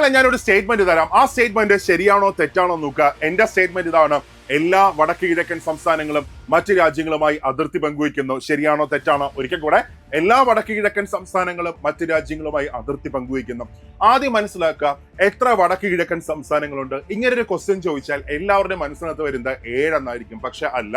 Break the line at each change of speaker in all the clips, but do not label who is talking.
മക്കളെ ഞാനൊരു സ്റ്റേറ്റ്മെന്റ് തരാം. ആ സ്റ്റേറ്റ്മെന്റ് ശരിയാണോ തെറ്റാണോ നോക്കുക. എന്റെ സ്റ്റേറ്റ്മെന്റ് ഇതാണ്: എല്ലാ വടക്ക് കിഴക്കൻ സംസ്ഥാനങ്ങളും മറ്റു രാജ്യങ്ങളുമായി അതിർത്തി പങ്കുവയ്ക്കുന്നു. ശരിയാണോ തെറ്റാണോ? ഒരിക്കൽ കൂടെ, എല്ലാ വടക്ക് കിഴക്കൻ സംസ്ഥാനങ്ങളും മറ്റു രാജ്യങ്ങളുമായി അതിർത്തി പങ്കുവയ്ക്കുന്നു. ആദ്യം മനസ്സിലാക്കുക, എത്ര വടക്ക് കിഴക്കൻ സംസ്ഥാനങ്ങളുണ്ട്? ഇങ്ങനൊരു ക്വസ്റ്റ്യൻ ചോദിച്ചാൽ എല്ലാവരുടെയും മനസ്സിനകത്ത് വരുന്നത് 7 എന്നായിരിക്കും. പക്ഷെ അല്ല.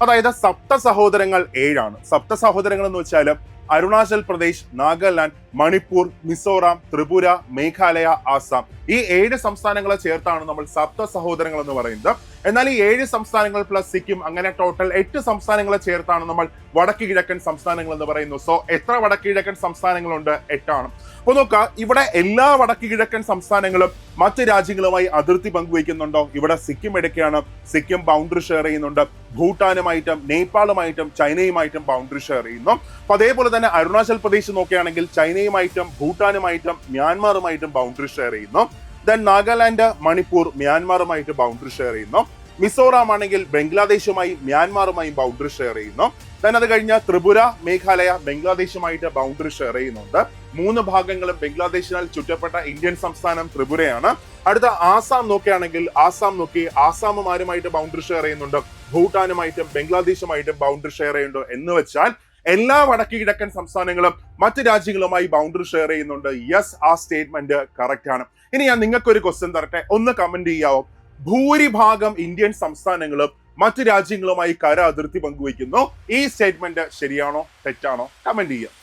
അതായത് സപ്ത സഹോദരങ്ങൾ 7 സപ്ത സഹോദരങ്ങൾ എന്ന് വെച്ചാൽ അരുണാചൽ പ്രദേശ്, നാഗാലാൻഡ്, മണിപ്പൂർ, മിസോറാം, ത്രിപുര, മേഘാലയ, ആസാം. ഈ 7 സംസ്ഥാനങ്ങളെ ചേർത്താണ് നമ്മൾ സപ്ത സഹോദരങ്ങൾ എന്ന് പറയുന്നത്. എന്നാൽ ഈ 7 സംസ്ഥാനങ്ങൾ പ്ലസ് സിക്കിം, അങ്ങനെ ടോട്ടൽ 8 സംസ്ഥാനങ്ങളെ ചേർത്താണ് നമ്മൾ വടക്ക് കിഴക്കൻ സംസ്ഥാനങ്ങൾ എന്ന് പറയുന്നു. സോ എത്ര വടക്ക് കിഴക്കൻ സംസ്ഥാനങ്ങളുണ്ട്? 8. അപ്പൊ നോക്കുക, ഇവിടെ എല്ലാ വടക്ക് കിഴക്കൻ സംസ്ഥാനങ്ങളും മറ്റ് രാജ്യങ്ങളുമായി അതിർത്തി പങ്കുവയ്ക്കുന്നുണ്ടോ? ഇവിടെ സിക്കിം എടുക്കുകയാണ്. സിക്കിം ബൗണ്ടറി ഷെയർ ചെയ്യുന്നുണ്ട്. ഭൂട്ടാനുമായിട്ടും നേപ്പാളുമായിട്ടും ചൈനയുമായിട്ടും ബൗണ്ടറി ഷെയർ ചെയ്യുന്നു. അപ്പൊ അതേപോലെ തന്നെ അരുണാചൽ പ്രദേശ് നോക്കുകയാണെങ്കിൽ ചൈനയുമായിട്ടും ഭൂട്ടാനുമായിട്ടും മ്യാൻമാറുമായിട്ടും ബൗണ്ടറി ഷെയർ ചെയ്യുന്നു. ദെൻ നാഗാലാൻഡ്, മണിപ്പൂർ മ്യാൻമാറുമായിട്ട് ബൗണ്ടറി ഷെയർ ചെയ്യുന്നു. മിസോറാം ആണെങ്കിൽ ബംഗ്ലാദേശുമായി മ്യാൻമാറുമായും ബൗണ്ടറി ഷെയർ ചെയ്യുന്നു. ദെൻ അത് കഴിഞ്ഞ ത്രിപുര, മേഘാലയ ബംഗ്ലാദേശുമായിട്ട് ബൗണ്ടറി ഷെയർ ചെയ്യുന്നുണ്ട്. 3 ഭാഗങ്ങളും ബംഗ്ലാദേശിനാൽ ചുറ്റപ്പെട്ട ഇന്ത്യൻ സംസ്ഥാനം ത്രിപുരയാണ്. അടുത്ത ആസാം നോക്കുകയാണെങ്കിൽ ആസാമുമാരുമായിട്ട് ബൗണ്ടറി ഷെയർ ചെയ്യുന്നുണ്ട്. ഭൂട്ടാനുമായിട്ടും ബംഗ്ലാദേശുമായിട്ടും ബൗണ്ടറി ഷെയർ ചെയ്യുന്നുണ്ട്. എന്ന് വെച്ചാൽ എല്ലാ വടക്ക് കിഴക്കൻ സംസ്ഥാനങ്ങളും മറ്റ് രാജ്യങ്ങളുമായി ബൗണ്ടറി ഷെയർ ചെയ്യുന്നുണ്ട്. യെസ്, ആ സ്റ്റേറ്റ്മെന്റ് കറക്റ്റ് ആണ്. ഇനി ഞാൻ നിങ്ങൾക്ക് ഒരു ക്വസ്റ്റ്യൻ തരട്ടെ, ഒന്ന് കമന്റ് ചെയ്യാവോ? ഭൂരിഭാഗം ഇന്ത്യൻ സംസ്ഥാനങ്ങളും മറ്റ് രാജ്യങ്ങളുമായി കര അതിർത്തി പങ്കുവയ്ക്കുന്നു. ഈ സ്റ്റേറ്റ്മെന്റ് ശരിയാണോ തെറ്റാണോ? കമന്റ് ചെയ്യാം.